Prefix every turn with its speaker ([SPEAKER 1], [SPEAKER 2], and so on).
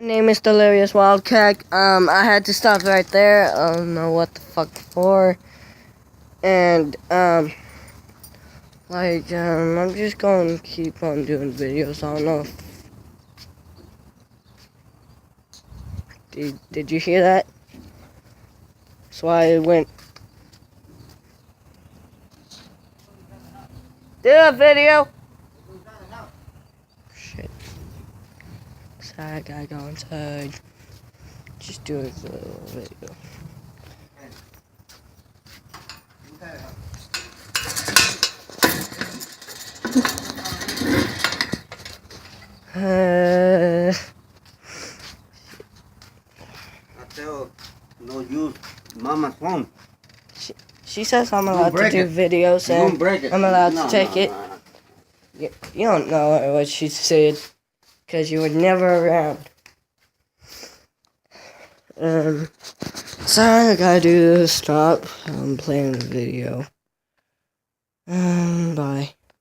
[SPEAKER 1] Name is Delirious Wildcat. I had to stop right there. I don't know what the fuck for. And, I'm just going to keep on doing videos. I don't know if... Did you hear that? That's why I went... Do a video! Shit. Sorry, I gotta go inside. Just do a little video.
[SPEAKER 2] I tell no use mama's phone.
[SPEAKER 1] She says I'm allowed to do videos and I'm allowed to take it. You don't know what she said because you were never around. Sorry, I gotta do this. Stop. I'm playing the video. Bye.